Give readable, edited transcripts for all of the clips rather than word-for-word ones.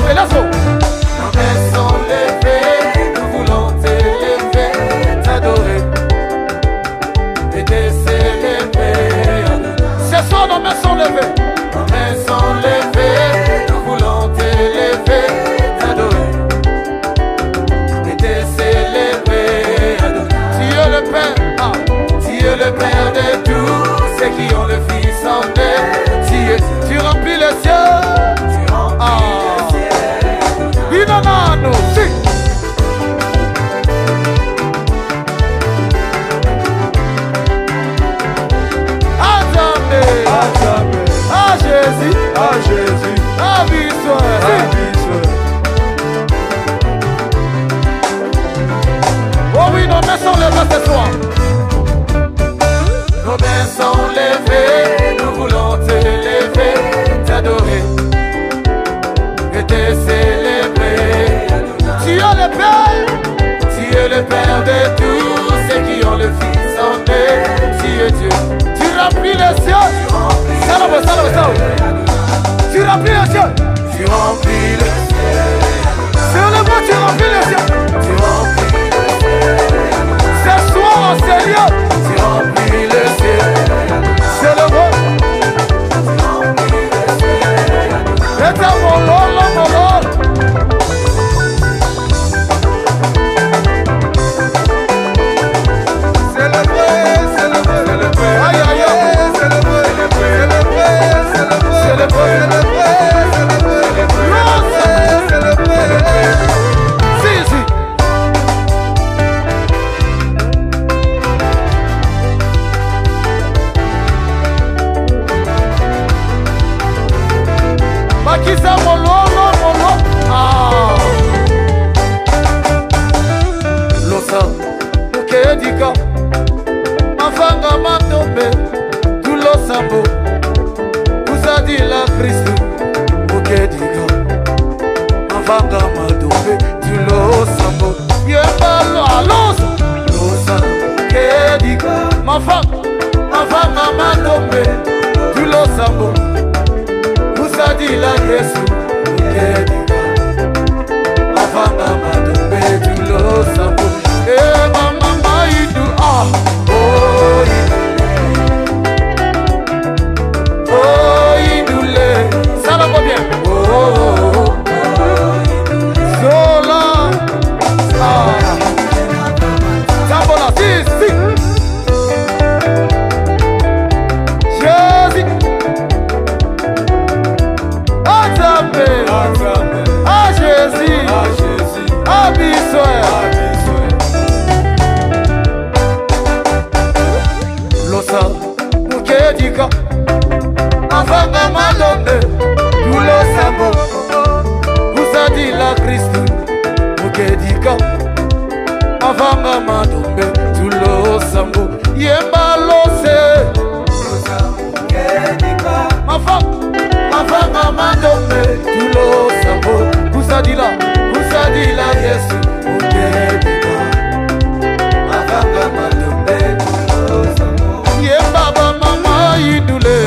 chanter, let's go. Nos mains sont levées, nous voulons t'élever, t'adorer et te célébrer. Ce soir, nos mains sont levées. Nos mains sont levées, nous voulons t'élever, t'adorer et te célébrer. Tu es le Père. Ah. Tu es le Père de tous ceux qui ont le Fils en eux. Tu remplis les cieux. Tu remplis les cieux. Binanano, si. À jamais. À jamais. À Jésus. À Jésus. À Bissoir. À Bissoir. Oh oui, nos mains sont levées ce soir. Nos mains sont levées, nous voulons t'élever, t'adorer et te célébrer. Tu es le Père. Tu es le Père de tous ceux qui ont le Fils en eux. Tu es Dieu. Tu remplis les cieux. Salve, salve, salve. Tu remplis les cieux. Tu remplis le ciel. Sur le mot, tu remplis les cieux. Tu remplis le ciel. Ce soir, Seigneur. Tu remplis le ciel. C'est le mot. Tu remplis le ciel. Et ta mon Lord, mon Lord. Aïe, aïe, aïe. Si, si. Bakisa mololo, mololo. Ah. Losa, Ukedika. Mafanga matombe. Tulo sambo. Kusadila Kristu. Ukedika. Mafanga matombe. Tulo sambo. Yembalo alosa. losa, Ukedika. Mafanga matombe. Tulo sambo. Kusadila Yesu. Ukedika. Mafanga matombe. Tulo sambo. Eh mama maidu ah. Oh idule. Ça va pas bien. Oh. Zola. Ah. Sambola. Si, si. Jésus. Atame. Ah Jésus. Ah Bissoir. Losa. Ukedika. Afanga malombe. Tulo sambo. Kusadila Kristu. Ukedika. Afanga malombe. Tulo sambo. Yemba lose. Afanga malombe. Tulo sambo. Kusadila Yesu. Ukedika. Afanga malombe. Tulo sambo. Yemba mama idule.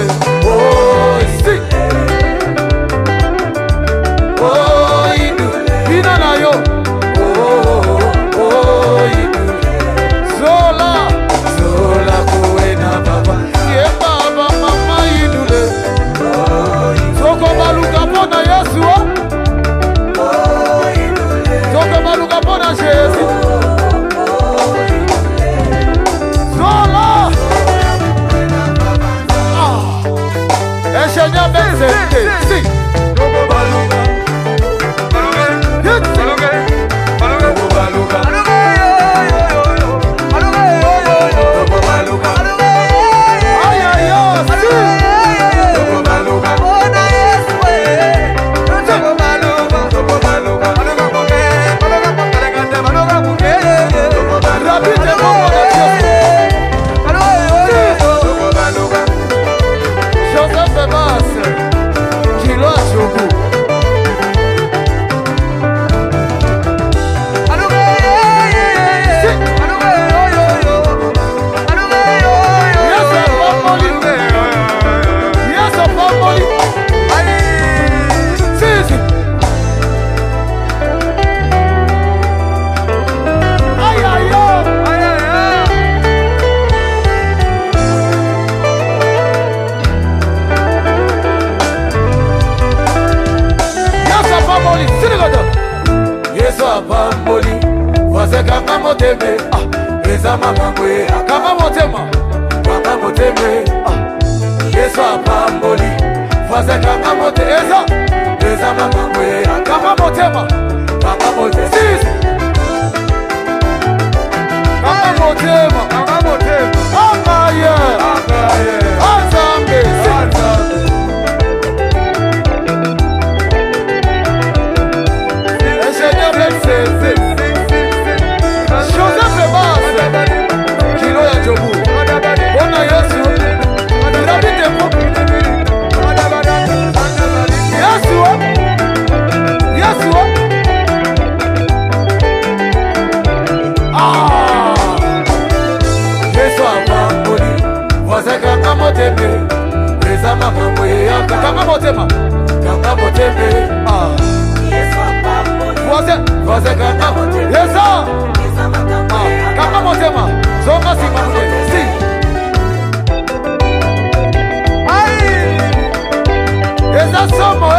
Oh, si. Oh, idule. Binana yo. Oh, idule. Zola. Zola kuena baba. Ye baba mama idule. Soko baluka pona Yesu. Soko baluka pona Jésus. Zola. Engenha Benzete, sim. Ai, ai, ai, Joseph Bass, Kilo moteme eza makangwe kama motema Yesu apamboli voisin kama motema eza makangwe kama motema sis kama motema amaye azambe ingénieur Lexé Joseph Lebas Kilo ya Jobu Bona Yesu David Tempo Yesu Yesu apamboli voisin kanga moteme eza makangwe yaka kanga motema voisin kanga moteme yesa kanga motema zonga sima motema si eza somo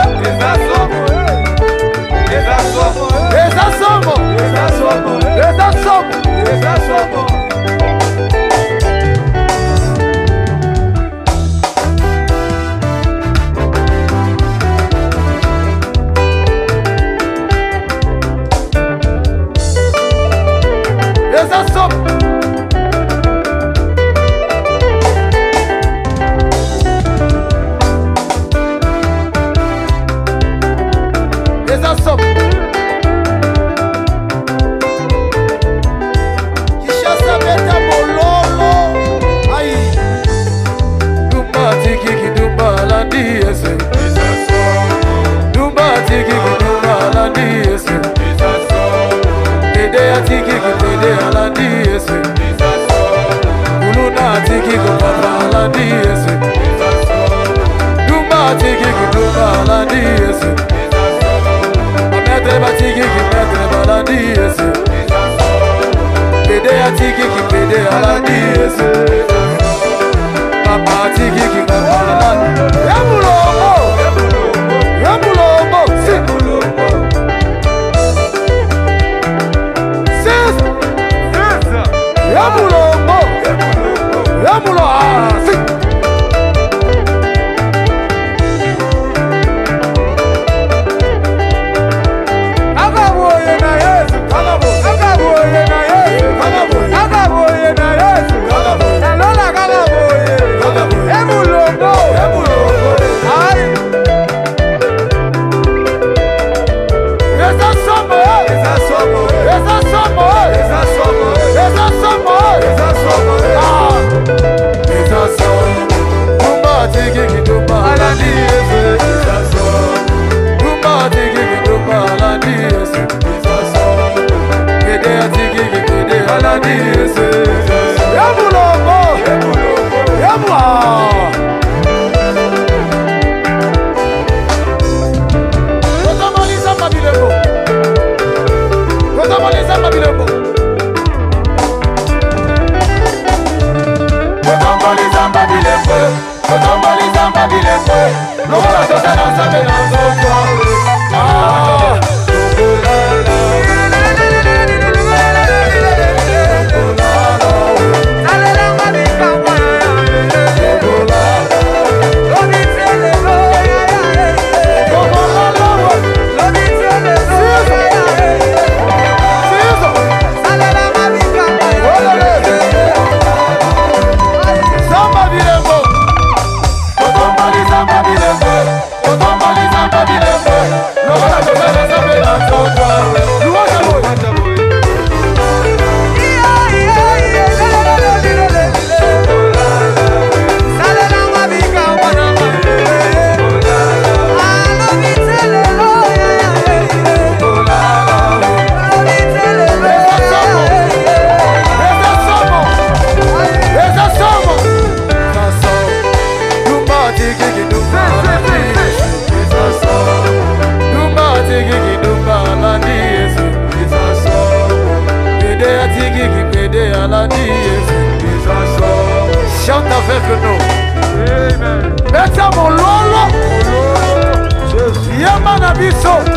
Yama na biso